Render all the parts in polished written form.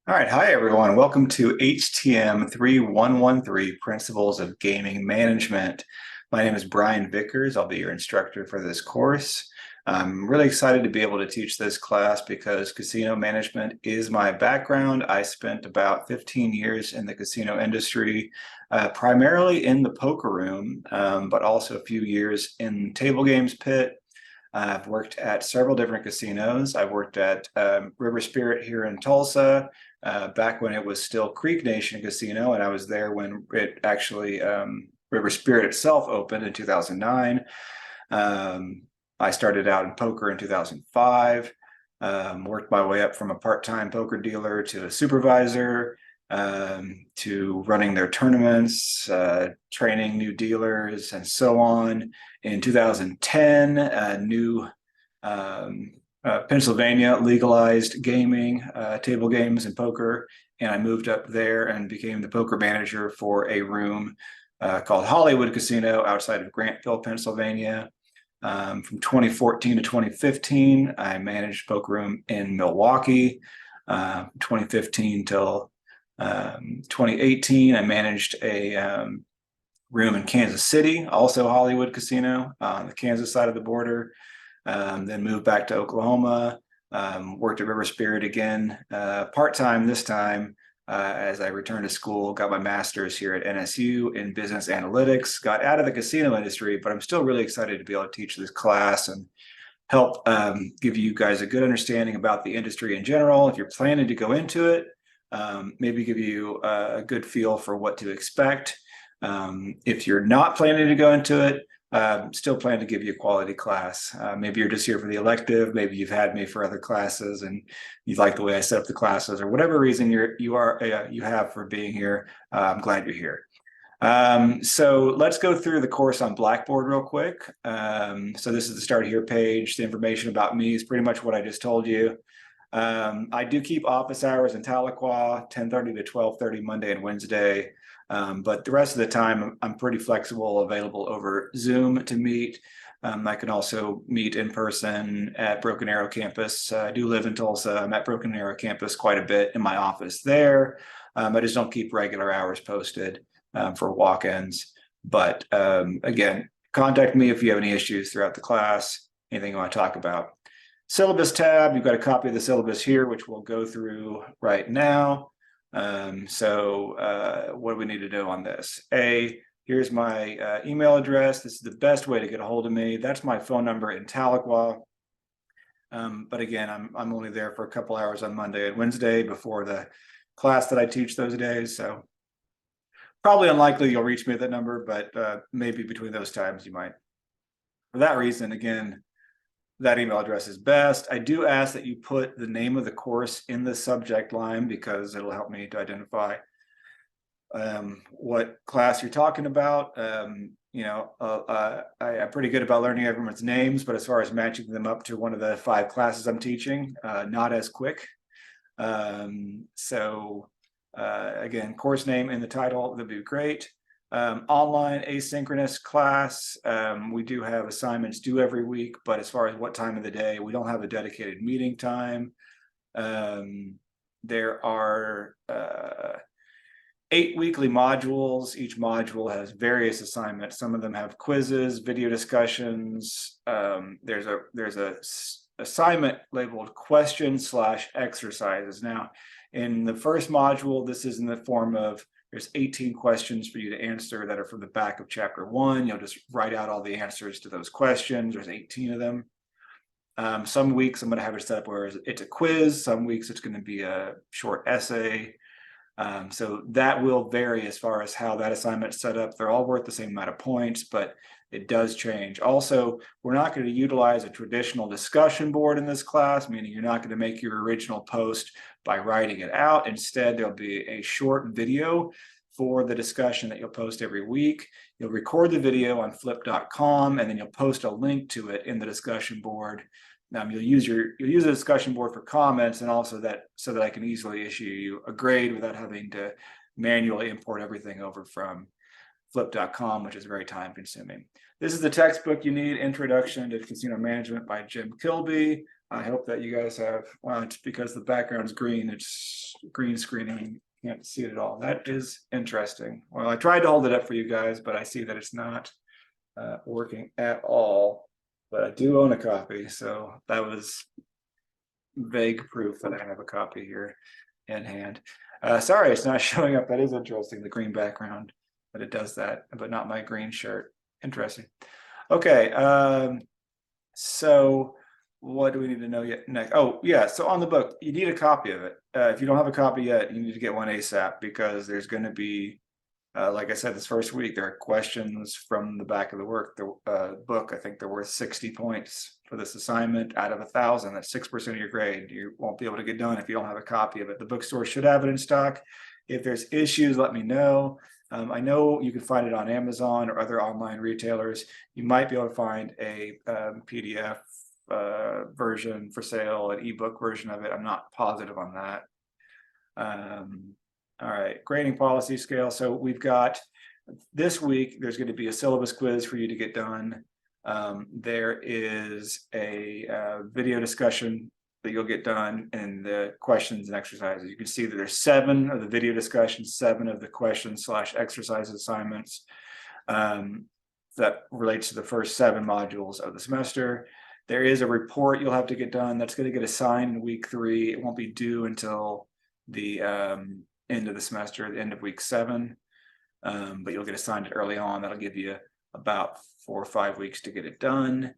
All right, hi everyone. Welcome to HTM3113 Principles of Gaming Management. My name is Brian Vickers. I'll be your instructor for this course. I'm really excited to be able to teach this class because casino management is my background. I spent about 15 years in the casino industry, primarily in the poker room, but also a few years in table games pit. I've worked at several different casinos. I've worked at River Spirit here in Tulsa, back when it was still Creek Nation Casino, and I was there when it actually River Spirit itself opened in 2009. I started out in poker in 2005, worked my way up from a part-time poker dealer to a supervisor, to running their tournaments, training new dealers, and so on. In 2010, Pennsylvania legalized gaming, table games and poker, and I moved up there and became the poker manager for a room called Hollywood Casino outside of Grantville, Pennsylvania. From 2014 to 2015, I managed poker room in Milwaukee. 2015 till 2018, I managed a room in Kansas City, also Hollywood Casino, on the Kansas side of the border. Then moved back to Oklahoma, worked at River Spirit again, part-time this time, as I returned to school, got my master's here at NSU in business analytics, got out of the casino industry, but I'm still really excited to be able to teach this class and help give you guys a good understanding about the industry in general. If you're planning to go into it, maybe give you a good feel for what to expect. If you're not planning to go into it, still plan to give you a quality class. Maybe you're just here for the elective. Maybe you've had me for other classes and you like the way I set up the classes, or whatever reason you have for being here. I'm glad you're here. So let's go through the course on Blackboard real quick. So this is the Start Here page. The information about me is pretty much what I just told you. I do keep office hours in Tahlequah, 10:30 to 12:30 Monday and Wednesday. But the rest of the time, I'm pretty flexible, available over Zoom to meet. I can also meet in person at Broken Arrow campus. I do live in Tulsa. I'm at Broken Arrow campus quite a bit in my office there. I just don't keep regular hours posted for walk-ins. But again, contact me if you have any issues throughout the class, anything you want to talk about. Syllabus tab, you've got a copy of the syllabus here, which we'll go through right now. What do we need to do on this? Here's my email address. This is the best way to get a hold of me. That's my phone number in Tahlequah. But again, I'm only there for a couple hours on Monday and Wednesday before the class that I teach those days. So probably unlikely you'll reach me at that number, but maybe between those times you might. For that reason, again, that email address is best. I do ask that you put the name of the course in the subject line because it'll help me to identify what class you're talking about. I'm pretty good about learning everyone's names, but as far as matching them up to one of the 5 classes I'm teaching, not as quick. Again, course name in the title, that'd be great. Online asynchronous class. We do have assignments due every week, but as far as what time of the day, we don't have a dedicated meeting time. There are 8 weekly modules. Each module has various assignments. Some of them have quizzes, video discussions. There's a assignment labeled question/exercises. Now, in the first module, this is in the form of there's 18 questions for you to answer that are from the back of chapter 1. You'll just write out all the answers to those questions. There's 18 of them. Some weeks I'm going to have it set up where it's a quiz. Some weeks it's going to be a short essay. So that will vary as far as how that assignment's set up. They're all worth the same amount of points, but it does change. Also, we're not going to utilize a traditional discussion board in this class, meaning you're not going to make your original post by writing it out. Instead, there'll be a short video for the discussion that you'll post every week. You'll record the video on flip.com, and then you'll post a link to it in the discussion board. You'll use the discussion board for comments, and also so that I can easily issue you a grade without having to manually import everything over from flip.com, which is very time consuming. This is the textbook you need, Introduction to Casino Management by Jim Kilby. I hope that you guys have, well, it's because the background's green, it's green screening. You can't see it at all. That is interesting. Well, I tried to hold it up for you guys, but I see that it's not working at all. But I do own a copy, so that was vague proof that I have a copy here in hand. Sorry, it's not showing up. That is interesting, the green background, but it does that, but not my green shirt. Interesting. Okay, so what do we need to know yet next? Oh, yeah, so on the book, you need a copy of it. If you don't have a copy yet, you need to get one ASAP, because there's going to be, like I said, this first week, there are questions from the back of the book. I think they're worth 60 points for this assignment out of 1,000. That's 6% of your grade. You won't be able to get done if you don't have a copy of it. The bookstore should have it in stock. If there's issues, let me know. I know you can find it on Amazon or other online retailers. You might be able to find a PDF version for sale, an ebook version of it. I'm not positive on that. All right, grading policy scale. So we've got this week, there's going to be a syllabus quiz for you to get done. There is a video discussion that you'll get done, and the questions and exercises. You can see that there's 7 of the video discussions, 7 of the questions/exercise assignments that relates to the first 7 modules of the semester. There is a report you'll have to get done that's going to get assigned in week 3. It won't be due until the end of the semester, the end of week 7, but you'll get assigned it early on. That'll give you about 4 or 5 weeks to get it done.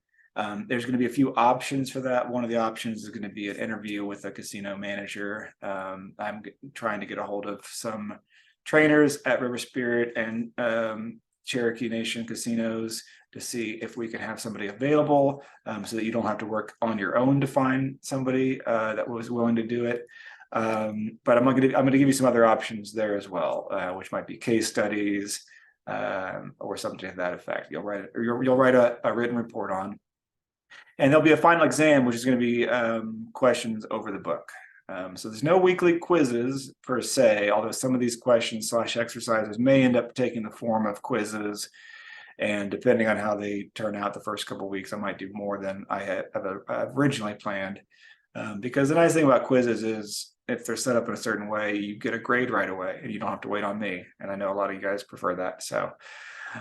There's going to be a few options for that. One of the options is going to be an interview with a casino manager. I'm trying to get a hold of some trainers at River Spirit and Cherokee Nation casinos to see if we can have somebody available, so that you don't have to work on your own to find somebody that was willing to do it. But I'm going to give you some other options there as well, which might be case studies or something to that effect. You'll write a written report on, and there'll be a final exam, which is going to be questions over the book. So there's no weekly quizzes per se, although some of these questions/exercises may end up taking the form of quizzes. And depending on how they turn out the first couple of weeks, I might do more than I had originally planned. Because the nice thing about quizzes is if they're set up in a certain way, you get a grade right away and you don't have to wait on me. And I know a lot of you guys prefer that. So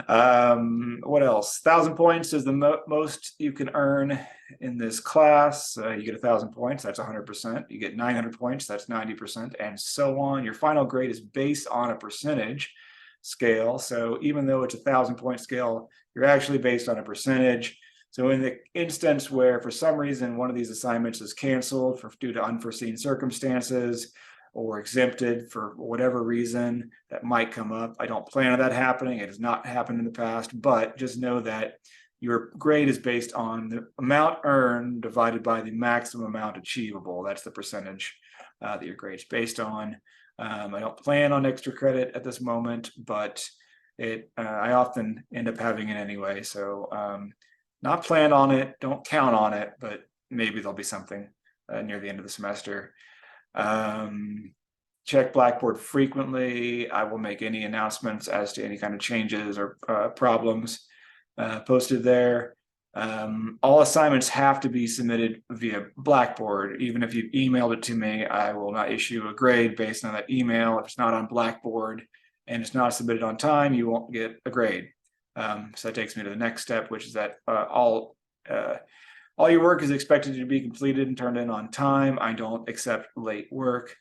what else? 1,000 points is the most you can earn in this class. You get 1,000 points, that's 100%. You get 900 points, that's 90%, and so on. Your final grade is based on a percentage scale. So even though it's a 1,000-point scale, you're actually based on a percentage. So in the instance where for some reason one of these assignments is canceled due to unforeseen circumstances or exempted for whatever reason that might come up, I don't plan on that happening. It has not happened in the past, but just know that your grade is based on the amount earned divided by the maximum amount achievable. That's the percentage that your grade's based on. I don't plan on extra credit at this moment, but I often end up having it anyway. So not plan on it, don't count on it, but maybe there'll be something near the end of the semester. Check Blackboard frequently. I will make any announcements as to any kind of changes or problems posted there. All assignments have to be submitted via Blackboard. Even if you've emailed it to me, I will not issue a grade based on that email. If it's not on Blackboard and it's not submitted on time, you won't get a grade. So that takes me to the next step, which is that all your work is expected to be completed and turned in on time. I don't accept late work.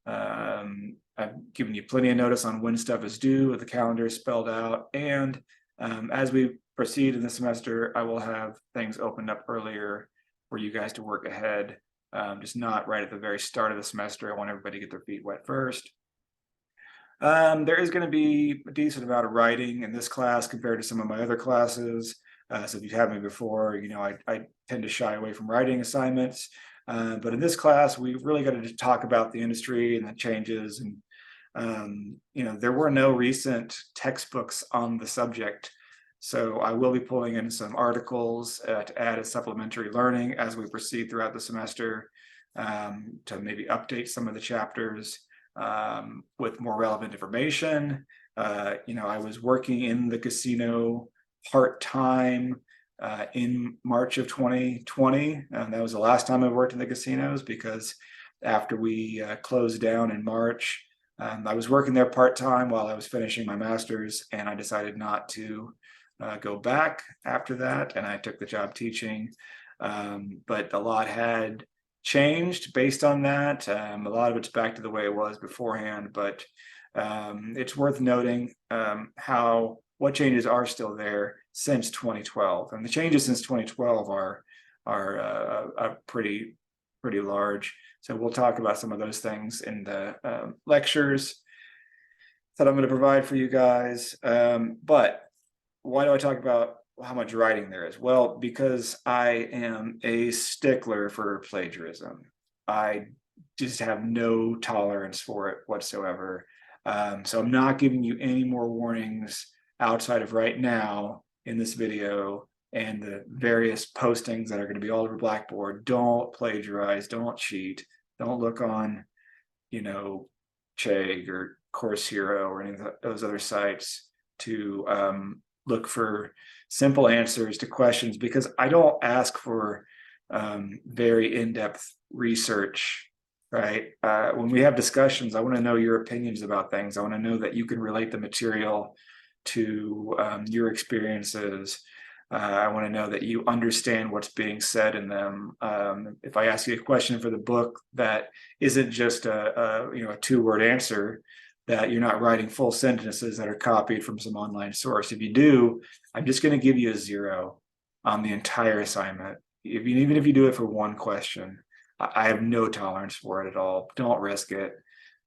I've given you plenty of notice on when stuff is due with the calendar spelled out. And as we proceed in the semester, I will have things opened up earlier for you guys to work ahead, just not right at the very start of the semester. I want everybody to get their feet wet first. There is going to be a decent amount of writing in this class compared to some of my other classes. So if you've had me before, you know, I tend to shy away from writing assignments. But in this class, we've really got to talk about the industry and the changes. And, you know, there were no recent textbooks on the subject. So I will be pulling in some articles to add as supplementary learning as we proceed throughout the semester, to maybe update some of the chapters with more relevant information. You know, I was working in the casino part-time in March of 2020. And that was the last time I worked in the casinos because after we closed down in March. I was working there part-time while I was finishing my master's, and I decided not to go back after that, and I took the job teaching. But a lot had changed based on that. A lot of it's back to the way it was beforehand, but it's worth noting what changes are still there since 2012, and the changes since 2012 are pretty large. So we'll talk about some of those things in the lectures that I'm going to provide for you guys. But why do I talk about how much writing there is? Well, because I am a stickler for plagiarism. I just have no tolerance for it whatsoever. So I'm not giving you any more warnings outside of right now in this video and the various postings that are going to be all over Blackboard. Don't plagiarize, don't cheat, don't look on, Chegg or Course Hero or any of those other sites to look for simple answers to questions, because I don't ask for very in-depth research, right? When we have discussions, I want to know your opinions about things. I want to know that you can relate the material to your experiences. I want to know that you understand what's being said in them. If I ask you a question for the book that isn't just a 2-word answer, that you're not writing full sentences that are copied from some online source. If you do, I'm just going to give you a 0 on the entire assignment. Even if you do it for one question, I have no tolerance for it at all. Don't risk it.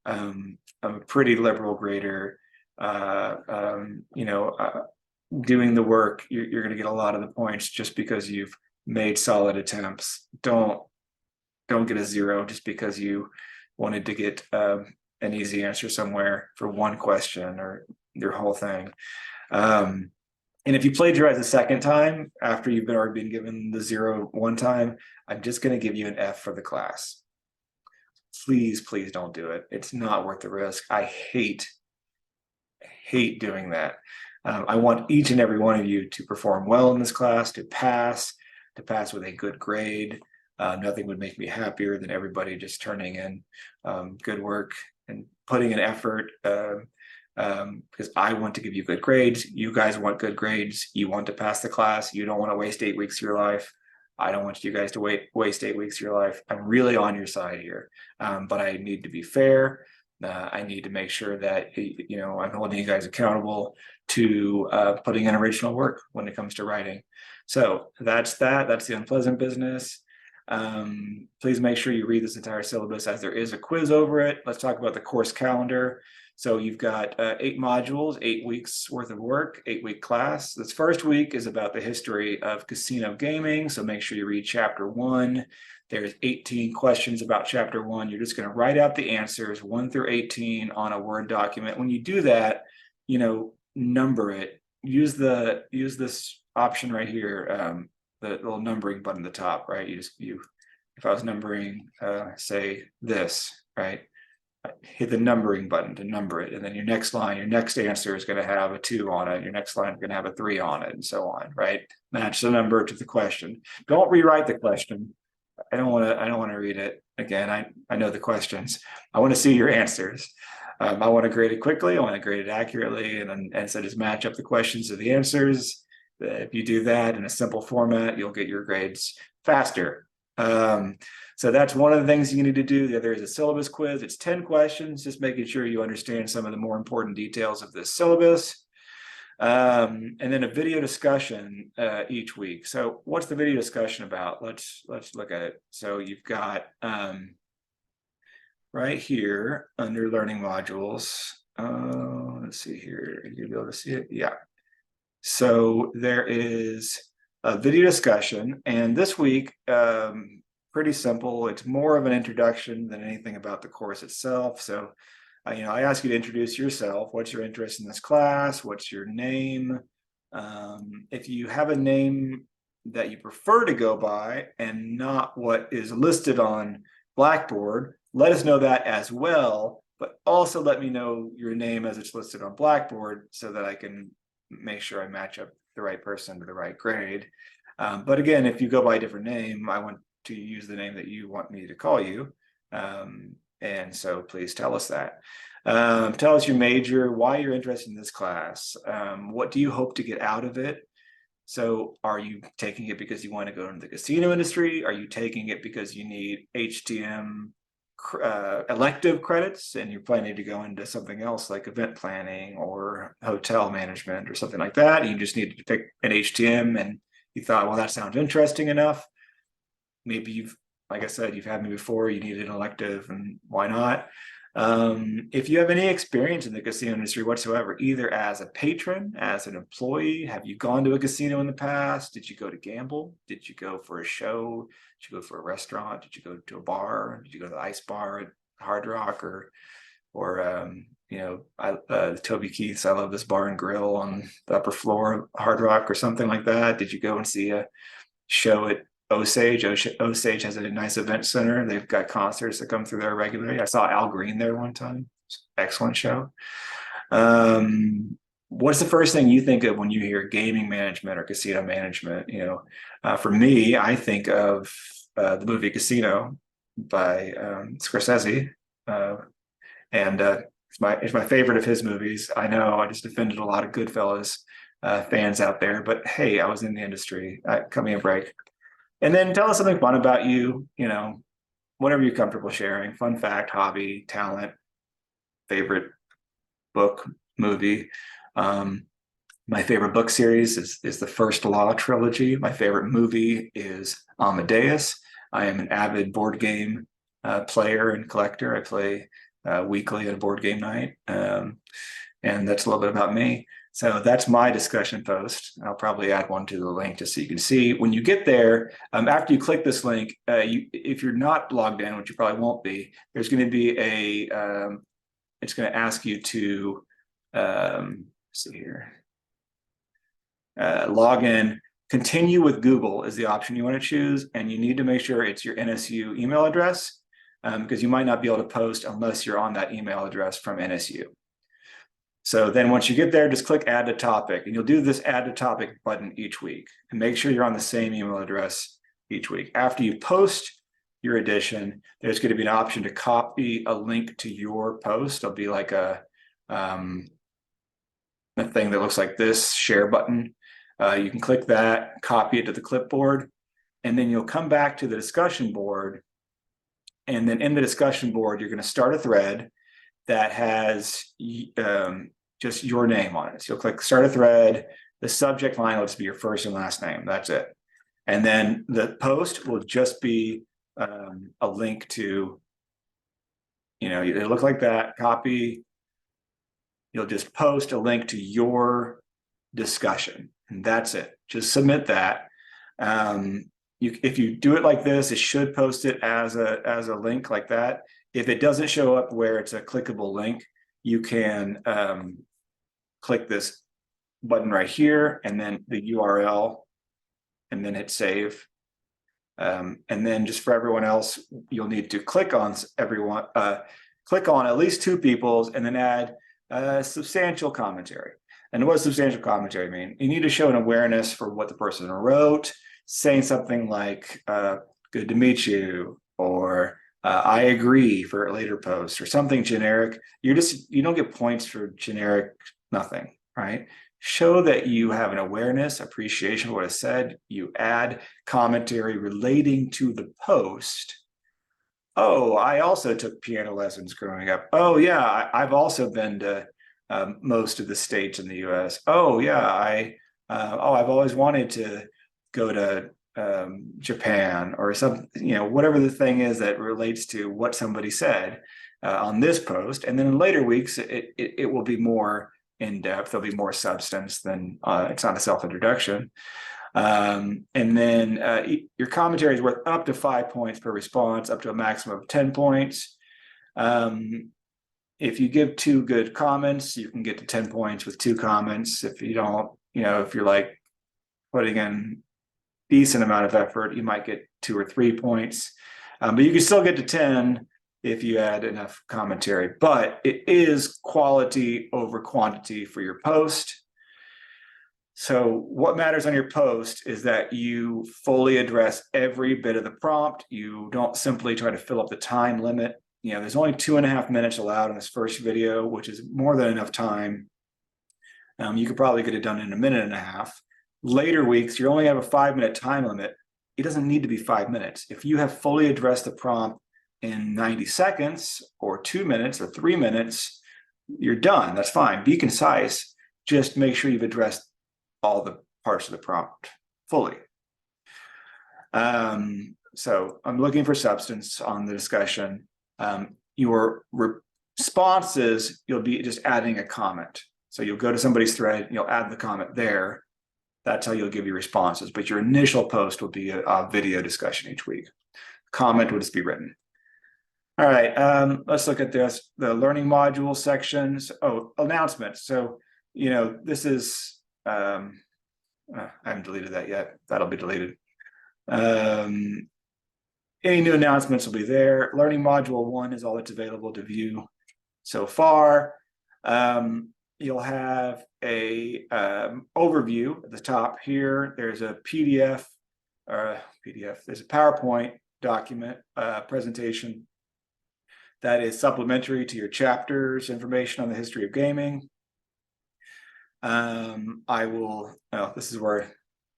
I'm a pretty liberal grader. Doing the work, you're going to get a lot of the points just because you've made solid attempts. Don't get a 0 just because you wanted to get an easy answer somewhere for one question or your whole thing. And if you plagiarize a second time after you've already been given the 0 one time, I'm just going to give you an F for the class. Please don't do it. It's not worth the risk. I hate doing that. I want each and every one of you to perform well in this class, to pass with a good grade. Nothing would make me happier than everybody just turning in good work and putting in effort, because I want to give you good grades. You guys want good grades. You want to pass the class. You don't want to waste 8 weeks of your life. I don't want you guys to waste 8 weeks of your life. I'm really on your side here, but I need to be fair. I need to make sure that I'm holding you guys accountable to putting in original work when it comes to writing. So that's the unpleasant business. Please make sure you read this entire syllabus, as there is a quiz over it. Let's talk about the course calendar. So you've got 8 modules, 8 weeks worth of work, 8-week class. This first week is about the history of casino gaming. So make sure you read chapter 1. There's 18 questions about chapter 1. You're just going to write out the answers 1 through 18 on a Word document. When you do that, number it. Use this option right here, the little numbering button at the top, right? If I was numbering, say this, right? Hit the numbering button to number it, and then your next answer is going to have a 2 on it. Your next line is going to have a 3 on it, and so on, right? Match the number to the question. Don't rewrite the question. I don't want to read it again. I know the questions. I want to see your answers. I want to grade it quickly. I want to grade it accurately, and so just match up the questions to the answers. If you do that in a simple format, you'll get your grades faster. So that's one of the things you need to do. The other is a syllabus quiz. It's 10 questions, just making sure you understand some of the more important details of this syllabus. And then a video discussion each week. So what's the video discussion about? Let's look at it. So you've got right here under learning modules. Let's see here. You'll be able to see it. Yeah. So there is a video discussion, and this week, pretty simple. It's more of an introduction than anything about the course itself. So, I ask you to introduce yourself. What's your interest in this class? What's your name? If you have a name that you prefer to go by and not what is listed on Blackboard, let us know that as well, but also let me know your name as it's listed on Blackboard so that I can make sure I match up the right person to the right grade. But again, if you go by a different name, I want to use the name that you want me to call you. And so please tell us that. Tell us your major, why you're interested in this class. What do you hope to get out of it? So are you taking it because you want to go into the casino industry? Are you taking it because you need HTM elective credits and you're planning to go into something else like event planning or hotel management or something like that? And you just needed to pick an HTM and you thought, well, that sounds interesting enough. Maybe you've, like I said, you've had me before, you needed an elective and why not? If you have any experience in the casino industry whatsoever, either as a patron, as an employee, have you gone to a casino in the past? Did you go to gamble? Did you go for a show? Did you go for a restaurant? Did you go to a bar? Did you go to the ice bar at Hard Rock or Toby Keith's I Love This Bar and Grill on the upper floor of Hard Rock or something like that? Did you go and see a show at Osage? Osage has a nice event center. They've got concerts that come through there regularly. I saw Al Green there one time. Excellent show. What's the first thing you think of when you hear gaming management or casino management? For me, I think of the movie Casino by Scorsese, and it's my favorite of his movies. I know I just offended a lot of Goodfellas fans out there, but hey, I was in the industry. Cut me a break. And then tell us something fun about you, whatever you're comfortable sharing. Fun fact, hobby, talent, favorite book, movie. My favorite book series is the First Law trilogy. My favorite movie is Amadeus. I am an avid board game player and collector. I play weekly at a board game night. And that's a little bit about me. So that's my discussion post. I'll probably add one to the link just so you can see. When you get there, after you click this link, if you're not logged in, which you probably won't be, there's going to be it's going to ask you to, see here, log in. Continue with Google is the option you want to choose, and you need to make sure it's your NSU email address because you might not be able to post unless you're on that email address from NSU. So then once you get there, just click add to topic, and you'll do this add to topic button each week and make sure you're on the same email address each week. After you post your edition, there's going to be an option to copy a link to your post. There'll be like a thing that looks like this, share button. You can click that, copy it to the clipboard, and then you'll come back to the discussion board. And then in the discussion board, you're going to start a thread that has just your name on it. So you'll click start a thread. The subject line will just be your first and last name. That's it. And then the post will just be a link to, it'll look like that. Copy. You'll just post a link to your discussion, and that's it. Just submit that. If you do it like this, it should post it as a link like that. If it doesn't show up where it's a clickable link, you can click this button right here and then the URL and then hit save. And then just for everyone else, you'll need to click on at least two people's and then add substantial commentary. And what does substantial commentary mean? You need to show an awareness for what the person wrote, saying something like, good to meet you, or I agree for a later post, or something generic. You don't get points for generic nothing, right? Show that you have an awareness, appreciation of what is said. You add commentary relating to the post. Oh, I also took piano lessons growing up. Oh yeah, I've also been to most of the states in the US. Oh yeah, I've always wanted to go to Japan or some, whatever the thing is that relates to what somebody said on this post. And then in later weeks, it will be more in depth. There'll be more substance than it's not a self-introduction. And then your commentary is worth up to 5 points per response, up to a maximum of 10 points. If you give 2 good comments, you can get to 10 points with 2 comments. If you don't, if you're like putting in decent amount of effort, you might get 2 or 3 points, but you can still get to 10 if you add enough commentary. But it is quality over quantity for your post. So what matters on your post is that you fully address every bit of the prompt. You don't simply try to fill up the time limit. There's only 2.5 minutes allowed in this first video, which is more than enough time. You could probably get it done in 1.5 minutes. Later weeks, you only have a 5-minute time limit. It doesn't need to be 5 minutes. If you have fully addressed the prompt in 90 seconds or 2 minutes or 3 minutes, you're done. That's fine. Be concise. Just make sure you've addressed all the parts of the prompt fully. So I'm looking for substance on the discussion. Your responses, you'll be just adding a comment. So you'll go to somebody's thread, you'll add the comment there. That's how you'll give your responses. But your initial post will be a video discussion each week. Comment will just be written. All right, let's look at this, the learning module sections. Oh, announcements. So, this is, I haven't deleted that yet. That'll be deleted. Any new announcements will be there. Learning module 1 is all that's available to view so far. You'll have a overview at the top here. There's a PDF, there's a PowerPoint document presentation that is supplementary to your chapters, information on the history of gaming. This is where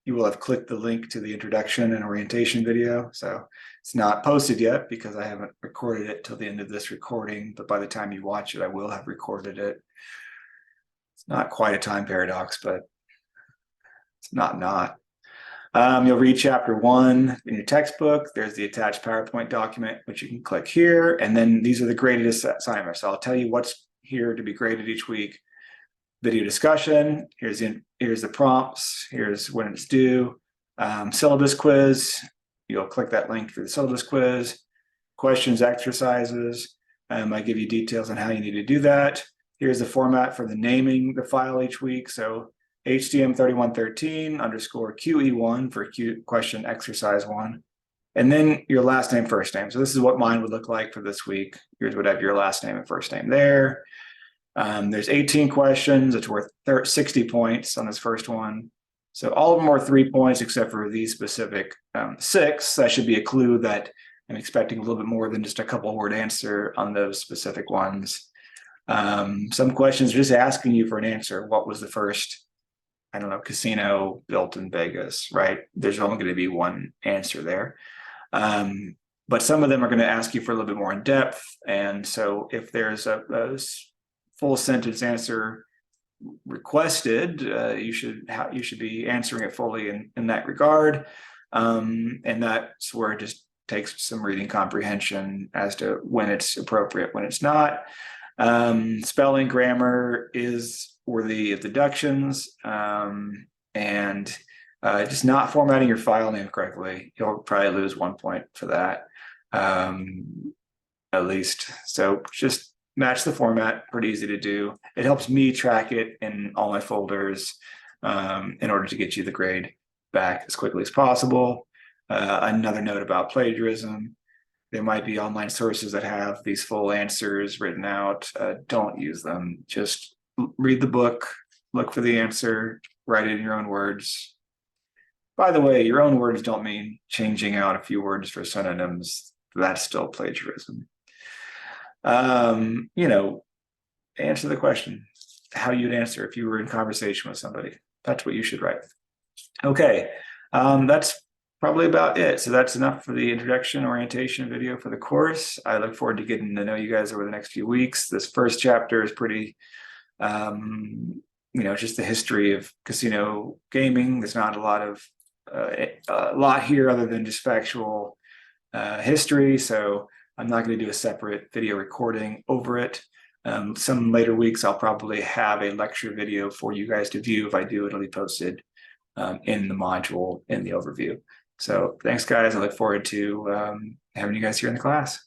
you will have clicked the link to the introduction and orientation video. So it's not posted yet because I haven't recorded it till the end of this recording, but by the time you watch it, I will have recorded it. It's not quite a time paradox, but it's not. You'll read chapter 1 in your textbook. There's the attached PowerPoint document, which you can click here. And then these are the graded assignments. So I'll tell you what's here to be graded each week. Video discussion, here's the prompts, here's when it's due. Syllabus quiz, you'll click that link for the syllabus quiz. Questions, exercises, I give you details on how you need to do that. Here's the format for the naming the file each week. So HTM3113 _QE1 for question exercise 1. And then your last name, first name. So this is what mine would look like for this week. Yours would have your last name and first name there. There's 18 questions. It's worth 60 points on this first one. So all of them are 3 points except for these specific 6. That should be a clue that I'm expecting a little bit more than just a couple word answer on those specific ones. Some questions are just asking you for an answer. What was the first, casino built in Vegas, right? There's only going to be one answer there. But some of them are going to ask you for a little bit more in depth. And so if there's a full sentence answer requested, you should be answering it fully in that regard. And that's where it just takes some reading comprehension as to when it's appropriate, when it's not. Spelling, grammar is worthy of deductions, and just not formatting your file name correctly, you'll probably lose 1 point for that, at least. So just match the format, pretty easy to do. It helps me track it in all my folders in order to get you the grade back as quickly as possible. Another note about plagiarism. There might be online sources that have these full answers written out. Don't use them. Just read the book, look for the answer, write it in your own words. By the way, your own words don't mean changing out a few words for synonyms. That's still plagiarism. Answer the question, how you'd answer if you were in conversation with somebody. That's what you should write. Okay, that's probably about it. So that's enough for the introduction orientation video for the course. I look forward to getting to know you guys over the next few weeks. This first chapter is pretty, just the history of casino gaming. There's not a lot here other than just factual history. So I'm not going to do a separate video recording over it. Some later weeks, I'll probably have a lecture video for you guys to view. If I do, it'll be posted in the module in the overview. So thanks, guys. I look forward to having you guys here in the class.